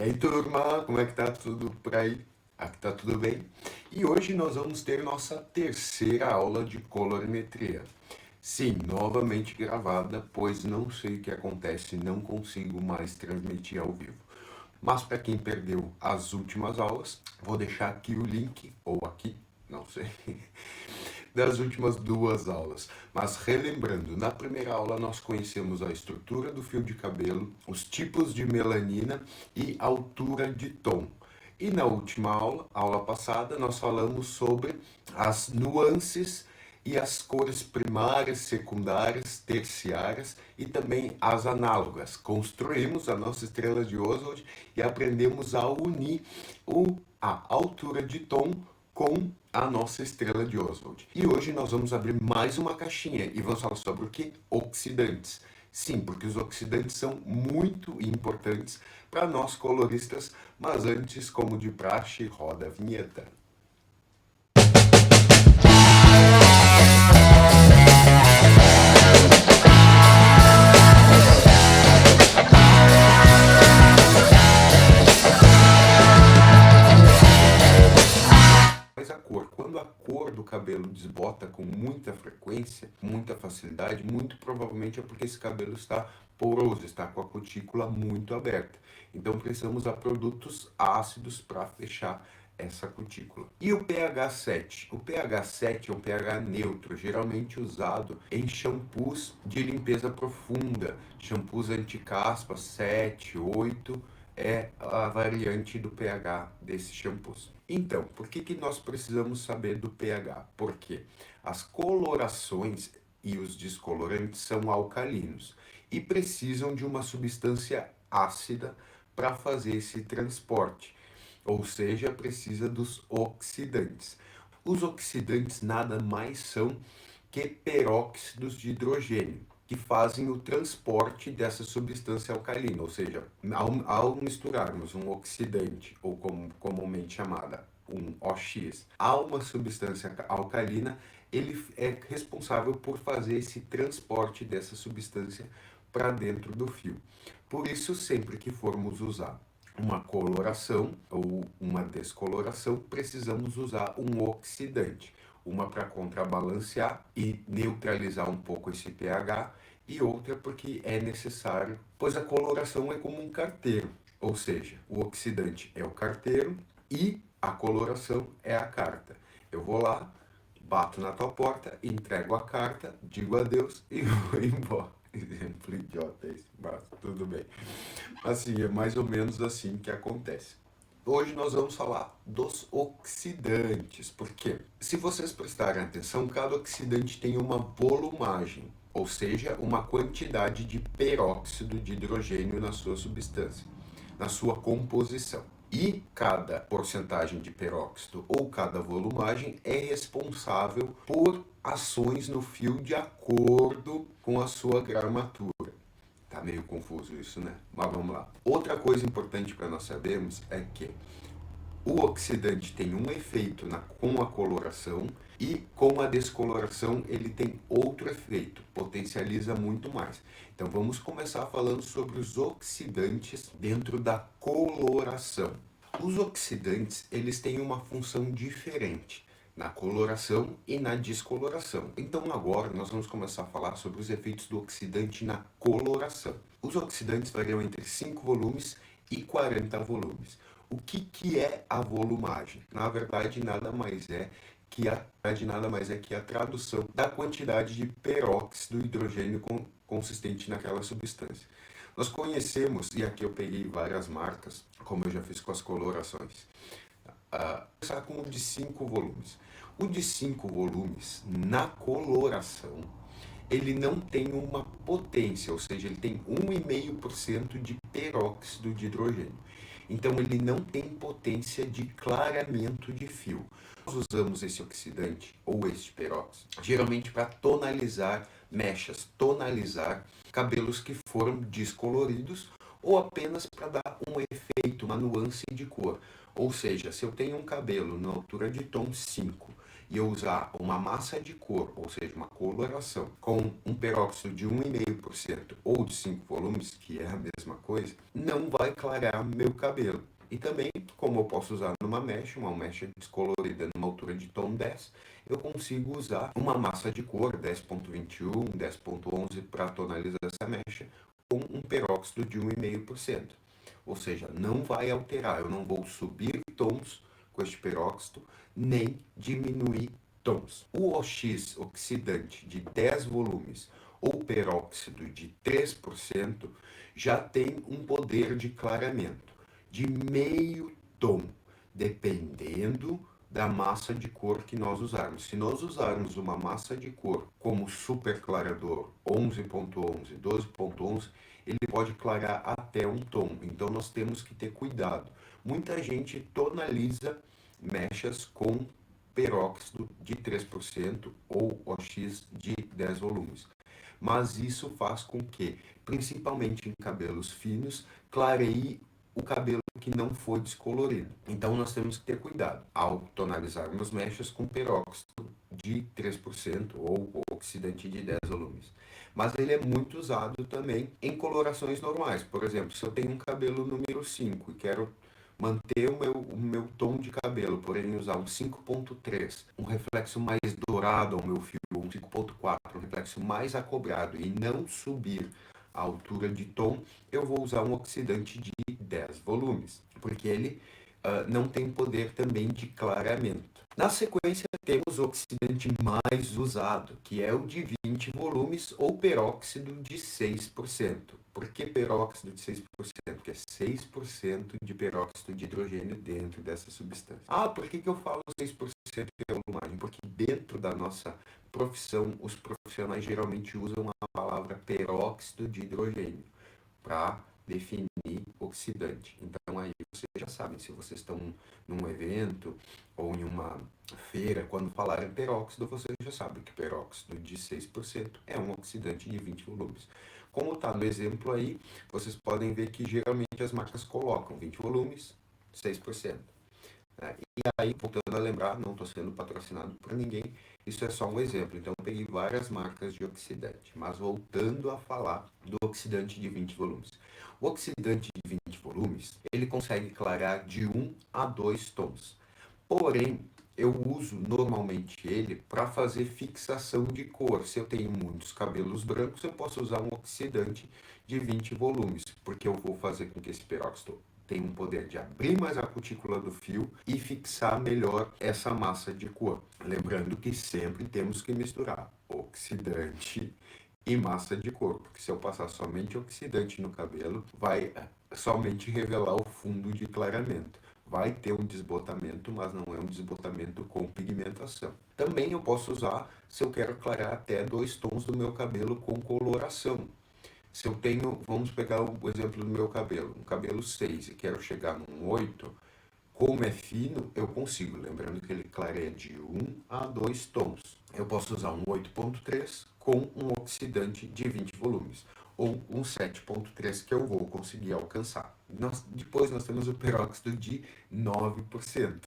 E aí, turma, como é que tá tudo por aí? Aqui tá tudo bem? E hoje nós vamos ter nossa terceira aula de colorimetria. Sim, novamente gravada, pois não sei o que acontece, não consigo mais transmitir ao vivo. Mas para quem perdeu as últimas aulas, vou deixar aqui o link, ou aqui, não sei, das últimas duas aulas. Mas relembrando, na primeira aula nós conhecemos a estrutura do fio de cabelo, os tipos de melanina e altura de tom. E na última aula, aula passada, nós falamos sobre as nuances e as cores primárias, secundárias, terciárias e também as análogas. Construímos a nossa estrela de Oswald e aprendemos a unir a altura de tom com a nossa estrela de Oswald. E hoje nós vamos abrir mais uma caixinha e vamos falar sobre o que? Oxidantes. Sim, porque os oxidantes são muito importantes para nós coloristas, mas antes, como de praxe, roda a vinheta. Mas a cor, quando a cor do cabelo desbota com muita frequência, com muita facilidade, muito provavelmente é porque esse cabelo está poroso, está com a cutícula muito aberta. Então precisamos de produtos ácidos para fechar essa cutícula. E o pH 7? O pH 7 é um pH neutro, geralmente usado em shampoos de limpeza profunda, shampoos anti-caspa 7, 8, é a variante do pH desses shampoos. Então, por que nós precisamos saber do pH? Porque as colorações e os descolorantes são alcalinos e precisam de uma substância ácida para fazer esse transporte, ou seja, precisa dos oxidantes. Os oxidantes nada mais são que peróxidos de hidrogênio, que fazem o transporte dessa substância alcalina, ou seja, ao misturarmos um oxidante, ou como comumente chamada, um OX, a uma substância alcalina, ele é responsável por fazer esse transporte dessa substância para dentro do fio. Por isso, sempre que formos usar uma coloração ou uma descoloração, precisamos usar um oxidante. Uma para contrabalancear e neutralizar um pouco esse pH, e outra porque é necessário, pois a coloração é como um carteiro, ou seja, o oxidante é o carteiro e a coloração é a carta. Eu vou lá, bato na tua porta, entrego a carta, digo adeus e vou embora. Exemplo idiota esse, mas tudo bem. Assim, é mais ou menos assim que acontece. Hoje nós vamos falar dos oxidantes, porque se vocês prestarem atenção, cada oxidante tem uma volumagem, ou seja, uma quantidade de peróxido de hidrogênio na sua substância, na sua composição. E cada porcentagem de peróxido ou cada volumagem é responsável por ações no fio de acordo com a sua gramatura. Tá meio confuso isso, né? Mas vamos lá. Outra coisa importante para nós sabermos é que o oxidante tem um efeito com a coloração e com a descoloração ele tem outro efeito, potencializa muito mais. Então vamos começar falando sobre os oxidantes dentro da coloração. Os oxidantes eles têm uma função diferente na coloração e na descoloração. Então agora nós vamos começar a falar sobre os efeitos do oxidante na coloração. Os oxidantes variam entre 5 volumes e 40 volumes. O que é a volumagem? Na verdade, nada mais é que a tradução da quantidade de peróxido de hidrogênio consistente naquela substância. Nós conhecemos, e aqui eu peguei várias marcas, como eu já fiz com as colorações, começar com o de 5 volumes. O de 5 volumes, na coloração, ele não tem uma potência, ou seja, ele tem 1,5% de peróxido de hidrogênio. Então ele não tem potência de clareamento de fio. Nós usamos esse oxidante ou este peróxido geralmente para tonalizar mechas, tonalizar cabelos que foram descoloridos ou apenas para dar um efeito, uma nuance de cor. Ou seja, se eu tenho um cabelo na altura de tom 5 e eu usar uma massa de cor, ou seja, uma coloração, com um peróxido de 1,5% ou de 5 volumes, que é a mesma coisa, não vai clarear meu cabelo. E também, como eu posso usar numa mecha, uma mecha descolorida numa altura de tom 10, eu consigo usar uma massa de cor 10.21, 10.11 para tonalizar essa mecha com um peróxido de 1,5%. Ou seja, não vai alterar, eu não vou subir tons com este peróxido, nem diminuir tons. O OX oxidante de 10 volumes ou peróxido de 3% já tem um poder de clareamento de meio tom, dependendo da massa de cor que nós usarmos. Se nós usarmos uma massa de cor como super clareador 11.11, 12.11, ele pode clarear até um tom. Então nós temos que ter cuidado. Muita gente tonaliza mechas com peróxido de 3% ou OX de 10 volumes. Mas isso faz com que, principalmente em cabelos finos, clareie o cabelo que não foi descolorido. Então nós temos que ter cuidado ao tonalizarmos mechas com peróxido de 3% ou oxidante de 10 volumes. Mas ele é muito usado também em colorações normais. Por exemplo, se eu tenho um cabelo número 5 e quero manter o meu tom de cabelo, porém usar um 5.3, um reflexo mais dourado ao meu fio, um 5.4, um reflexo mais acobrado e não subir a altura de tom, eu vou usar um oxidante de 10 volumes, porque ele não tem poder também de clareamento. Na sequência, temos o oxidante mais usado, que é o de 20 volumes ou peróxido de 6%. Por que peróxido de 6%? Porque é 6% de peróxido de hidrogênio dentro dessa substância. Ah, por que eu falo 6% de volumagem? Porque dentro da nossa profissão, os profissionais geralmente usam a palavra peróxido de hidrogênio para definir oxidante. Então aí vocês já sabem, se vocês estão num evento ou em uma feira, quando falarem peróxido, vocês já sabem que peróxido de 6% é um oxidante de 20 volumes. Como está no exemplo aí, vocês podem ver que geralmente as marcas colocam 20 volumes, 6%. E aí, voltando a lembrar, não estou sendo patrocinado por ninguém, isso é só um exemplo. Então, eu peguei várias marcas de oxidante. Mas voltando a falar do oxidante de 20 volumes. O oxidante de 20 volumes, ele consegue clarear de 1 a 2 tons. Porém, eu uso normalmente ele para fazer fixação de cor. Se eu tenho muitos cabelos brancos, eu posso usar um oxidante de 20 volumes, porque eu vou fazer com que esse peróxido tem um poder de abrir mais a cutícula do fio e fixar melhor essa massa de cor. Lembrando que sempre temos que misturar oxidante e massa de cor, porque se eu passar somente oxidante no cabelo, vai somente revelar o fundo de clareamento. Vai ter um desbotamento, mas não é um desbotamento com pigmentação. Também eu posso usar se eu quero clarear até 2 tons do meu cabelo com coloração. Se eu tenho, vamos pegar o exemplo do meu cabelo, um cabelo 6 e quero chegar num 8, como é fino, eu consigo. Lembrando que ele clareia de 1 a 2 tons. Eu posso usar um 8.3 com um oxidante de 20 volumes, ou um 7.3 que eu vou conseguir alcançar. Depois nós temos o peróxido de 9%,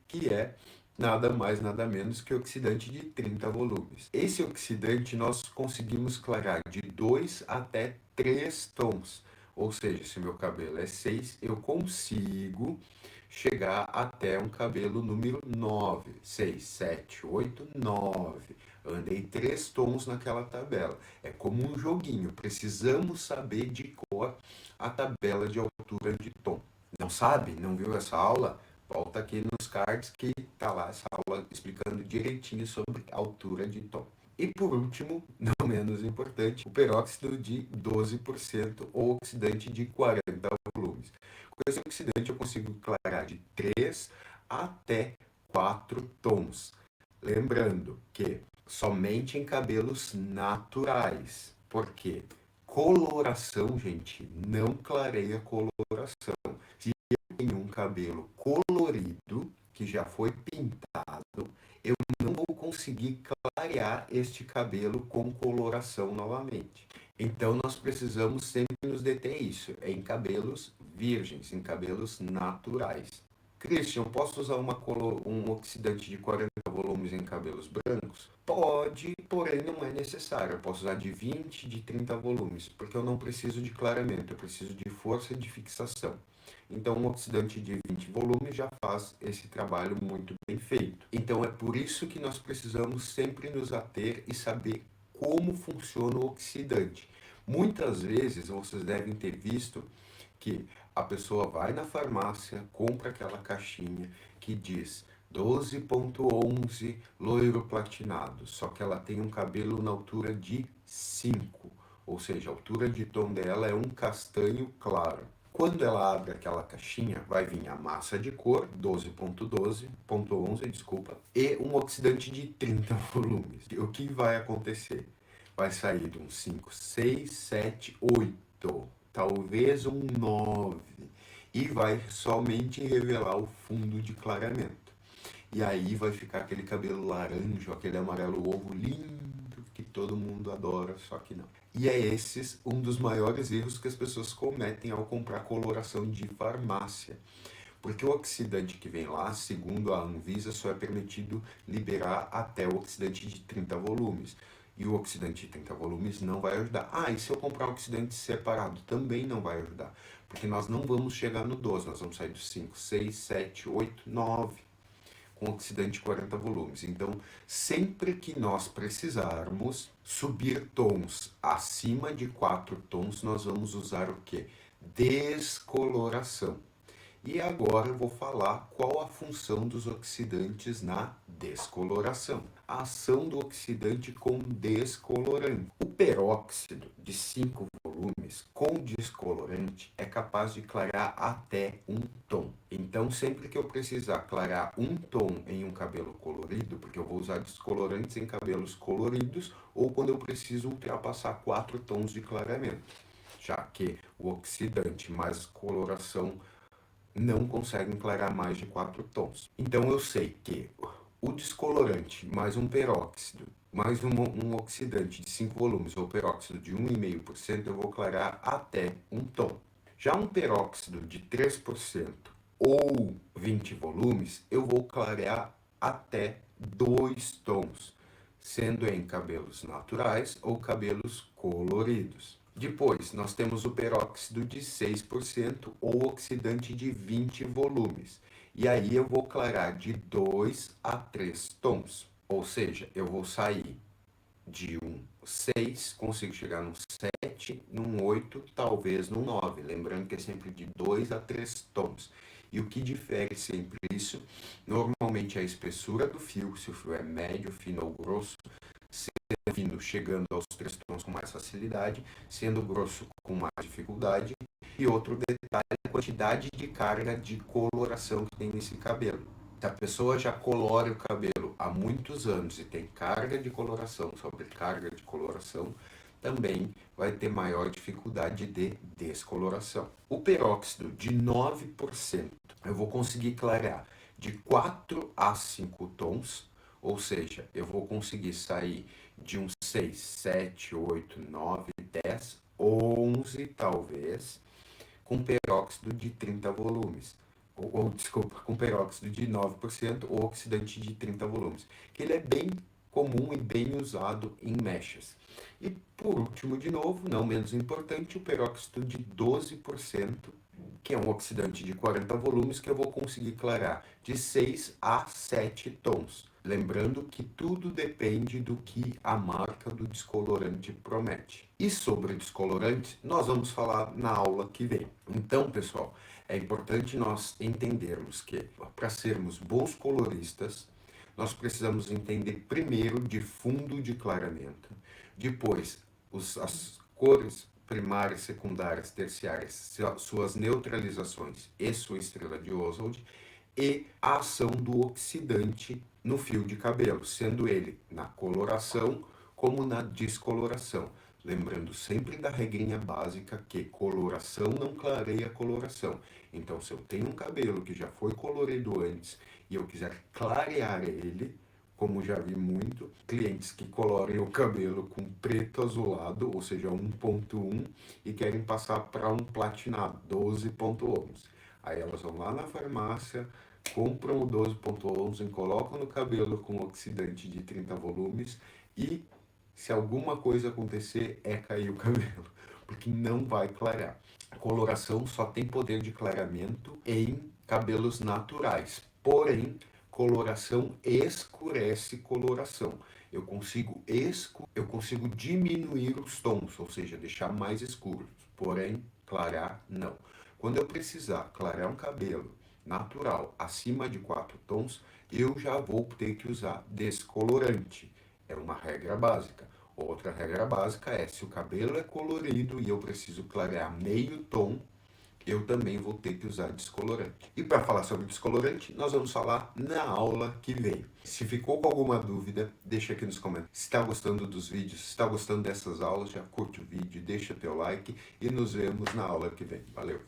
que é nada mais, nada menos que oxidante de 30 volumes. Esse oxidante nós conseguimos clarear de 2 até 3 tons. Ou seja, se meu cabelo é 6, eu consigo chegar até um cabelo número 9. 6, 7, 8, 9. Andei 3 tons naquela tabela. É como um joguinho. Precisamos saber de cor a tabela de altura de tom. Não sabe? Não viu essa aula? Volta aqui nos cards que tá lá essa aula explicando direitinho sobre altura de tom. E por último, não menos importante, o peróxido de 12% ou oxidante de 40 volumes. Com esse oxidante eu consigo clarear de 3 até 4 tons. Lembrando que somente em cabelos naturais, porque coloração, gente, não clareia coloração. Se eu tenho um cabelo colorido, que já foi pintado, eu não vou conseguir clarear este cabelo com coloração novamente. Então nós precisamos sempre nos deter isso, em cabelos virgens, em cabelos naturais. Christian, posso usar um oxidante de 40 volumes em cabelos brancos? Pode, porém não é necessário. Eu posso usar de 20, de 30 volumes, porque eu não preciso de clareamento, eu preciso de força de fixação. Então, um oxidante de 20 volumes já faz esse trabalho muito bem feito. Então, é por isso que nós precisamos sempre nos ater e saber como funciona o oxidante. Muitas vezes, vocês devem ter visto que a pessoa vai na farmácia, compra aquela caixinha que diz 12.11 loiro platinado, só que ela tem um cabelo na altura de 5, ou seja, a altura de tom dela é um castanho claro. Quando ela abre aquela caixinha, vai vir a massa de cor, 12.11, desculpa, e um oxidante de 30 volumes. O que vai acontecer? Vai sair de um 5, 6, 7, 8, talvez um 9, e vai somente revelar o fundo de clareamento. E aí vai ficar aquele cabelo laranja, aquele amarelo ovo lindo que todo mundo adora, só que não. E é esses um dos maiores erros que as pessoas cometem ao comprar coloração de farmácia. Porque o oxidante que vem lá, segundo a Anvisa, só é permitido liberar até o oxidante de 30 volumes. E o oxidante de 30 volumes não vai ajudar. Ah, e se eu comprar um oxidante separado? Também não vai ajudar. Porque nós não vamos chegar no 12, nós vamos sair do 5, 6, 7, 8, 9 com oxidante de 40 volumes. Então, sempre que nós precisarmos subir tons acima de 4 tons, nós vamos usar o quê? Descoloração. E agora eu vou falar qual a função dos oxidantes na descoloração. A ação do oxidante com descolorante. O peróxido de 5 volumes com descolorante é capaz de clarear até um tom. Então, sempre que eu precisar clarear um tom em um cabelo colorido, porque eu vou usar descolorantes em cabelos coloridos, ou quando eu preciso ultrapassar 4 tons de clareamento, já que o oxidante mais coloração não conseguem clarear mais de 4 tons. Então eu sei que o descolorante mais um peróxido, mais um oxidante de 5 volumes ou peróxido de 1,5%, eu vou clarear até um tom. Já um peróxido de 3% ou 20 volumes, eu vou clarear até 2 tons, sendo em cabelos naturais ou cabelos coloridos. Depois, nós temos o peróxido de 6% ou oxidante de 20 volumes. E aí eu vou clarear de 2 a 3 tons. Ou seja, eu vou sair de um 6, consigo chegar num 7, num 8, talvez num 9. Lembrando que é sempre de 2 a 3 tons. E o que difere sempre isso, normalmente é a espessura do fio, se o fio é médio, fino ou grosso, fino chegando aos 3 tons com mais facilidade, sendo grosso com mais dificuldade. E outro detalhe é a quantidade de carga de coloração que tem nesse cabelo. Se a pessoa já colore o cabelo há muitos anos e tem carga de coloração sobre carga de coloração, também vai ter maior dificuldade de descoloração. O peróxido de 9%, eu vou conseguir clarear de 4 a 5 tons, ou seja, eu vou conseguir sair de um 6, 7, 8, 9, 10, 11 talvez, com peróxido de 30 volumes. Desculpa, com peróxido de 9% ou oxidante de 30 volumes, que ele é bem comum e bem usado em mechas. E por último, de novo, não menos importante, o peróxido de 12%, que é um oxidante de 40 volumes, que eu vou conseguir clarear de 6 a 7 tons. Lembrando que tudo depende do que a marca do descolorante promete. E sobre descolorante, nós vamos falar na aula que vem. Então, pessoal, é importante nós entendermos que, para sermos bons coloristas, nós precisamos entender primeiro de fundo de clareamento, depois as cores primárias, secundárias, terciárias, suas neutralizações e sua estrela de Oswald, e a ação do oxidante no fio de cabelo, sendo ele na coloração como na descoloração. Lembrando sempre da regrinha básica que coloração não clareia coloração. Então, se eu tenho um cabelo que já foi colorido antes e eu quiser clarear ele, como já vi muito, clientes que colorem o cabelo com preto azulado, ou seja, 1.1, e querem passar para um platinado, 12.11. Aí elas vão lá na farmácia, compram o 12.11, colocam no cabelo com oxidante de 30 volumes e se alguma coisa acontecer é cair o cabelo, porque não vai clarear. A coloração só tem poder de clareamento em cabelos naturais, porém coloração escurece coloração. Eu consigo diminuir os tons, ou seja, deixar mais escuros, porém clarear não. Quando eu precisar clarear um cabelo natural acima de 4 tons, eu já vou ter que usar descolorante. É uma regra básica. Outra regra básica é, se o cabelo é colorido e eu preciso clarear meio tom, eu também vou ter que usar descolorante. E para falar sobre descolorante, nós vamos falar na aula que vem. Se ficou com alguma dúvida, deixa aqui nos comentários. Se está gostando dos vídeos, se está gostando dessas aulas, já curte o vídeo, deixa teu like e nos vemos na aula que vem. Valeu!